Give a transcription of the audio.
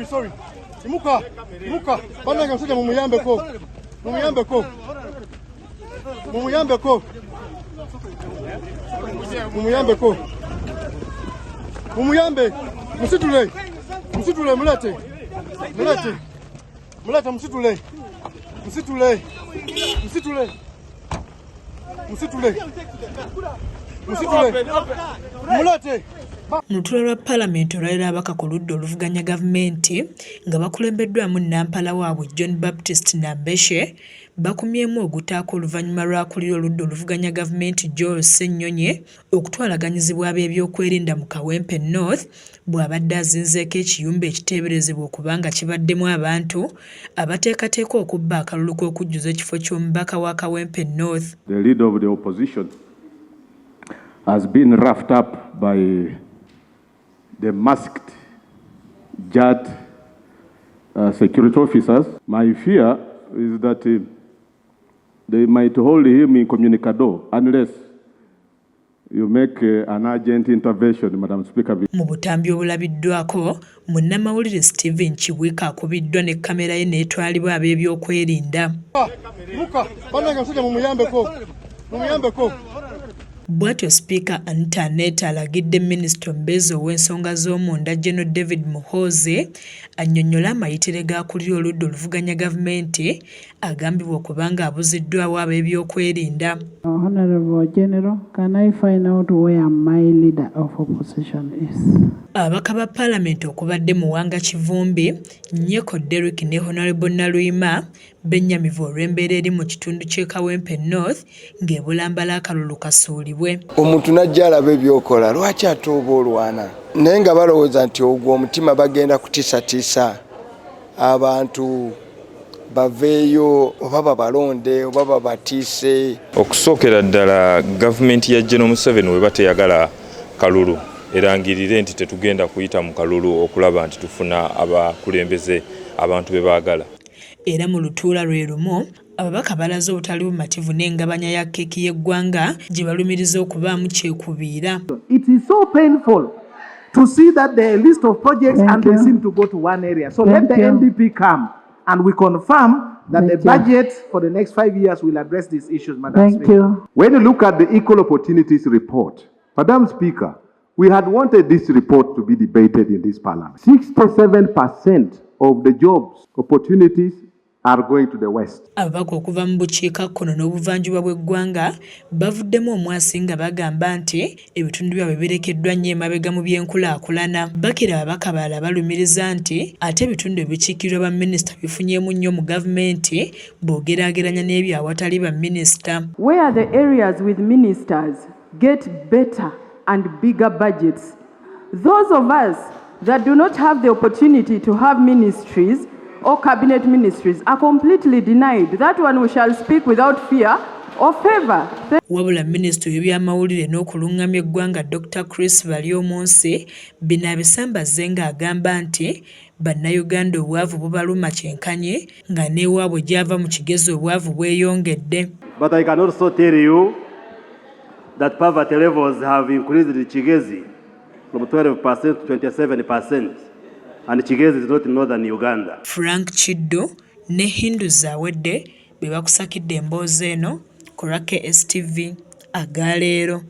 Sorry. Imuka. Bana ngasija mumuyambeko. Mumuyambe. Musitule mulete. Mulete musitule. Mulete. Mu lutuula lwa Paalamenti olwalira ababaka ku ludda oluvuganya gavumenti nga bakulembeddwamu Nampala waabwe John Baptist Nambeshe bakumyemu ogutaako oluvannyuma lw'akulira oludda oluvuganya gavumenti Joel Ssennyonyi okutwalaganyizibwa ab'ebyokwerinda mu Kawempe North bw'abadde azinzeeko ekiyumba ekiteeberezebwa okuba nga kibaddemu abantu abateekateeka okubba akalulu k'okujjuza ekifo ky'omubaka wa Kawempe North. The leader of the opposition has been roughed up by the masked JAT security officers. My fear is that they might hold him incommunicado unless you make an urgent intervention, Madam Speaker. Mu butambi obulabiddwako, munnamawulire Stephen Kiwika akubiddwa ne kamera ye n'etwalibwa ab'ebyokwerinda. Bw'atyo Speaker Anita Aneta alagidde Minisita omubeezi ow'ensonga z'omunda General David Muhoozi annyonnyola amayitire g'akulira oludda oluvuganya gavumenti agambibwa okuba nga abuziddwawo ab'ebyokwerinda. Honorable General, can I find out where my leader of opposition is? Ababaka ba Paalamenti okubadde Muwanga Kivumbi, Nyeko Derrick ne Honorable Naluyima bennyamivu olw'embeera eri mu kitundu ky'e Kawempe North ng'ebulambala akalulu kasuulibwe. Omuntu najja alaba ebyokola lwaki atuuba olwana naye nga balowooza nti ogwo omutima bagenda kutiisatiisa abantu baveeyo oba babalonde oba babatiise. Okusookera ddala gavumenti ya General Museveni we bateyagala kalulu erangirire nti tetugenda kuyita mu kalulu okulaba nti tufuna abakulembeze abantu be baagala. Era mu lutuula lwe lumu ababaka balaze obutali bumativu n'engabanya ya keeki y'eggwanga gye balumiriza okubaamu kyekubiira. It is so painful to see that there are a list of projects and they seem to go to one area. So let the NDP come and we confirm that the budget for the next 5 years will address these issues, Madam Speaker. When you look at the Equal Opportunities Report, Madam Speaker, we had wanted this report to be debated in this Parliament. 67% of the jobs opportunities are going to the west. Ababaka okuva mu bukiikakkono n'obuvanjuba bw'eggwanga bavuddemu omwasi nga bagamba nti ebitundu byabwe birekeddwa nnyo emabega mu by'enkulaakulana. Bakira ababaka balala balumiriza nti ate ebitundu ebikiikirirwa baminisita bifunyeemu nnyo mu gavumenti bw'ogeraageranya n'ebyo awatali baminisita. Where the areas with ministers get better and bigger budgets, those of us that do not have the opportunity to have ministries or cabinet ministries are completely denied. That one we shall speak without fear or favor. Wabula Minisita w'ebyamawulire n'okulungamya eggwanga Dr. Chris Balyomunsi bino abisambaze ng'agamba nti bannayuganda obwavu bubaluma kyenkanyi nga n'ewaabwe gy'ava mu kigezo obwavu bweyongedde. But I can also tell you that poverty levels have increased in Kigezi from 12% to 27%. And Kigezi is not in northern Uganda. Frank Chiddo ne Hindu Zawedde be bakusakidde emboozi eno ku STV agaleero.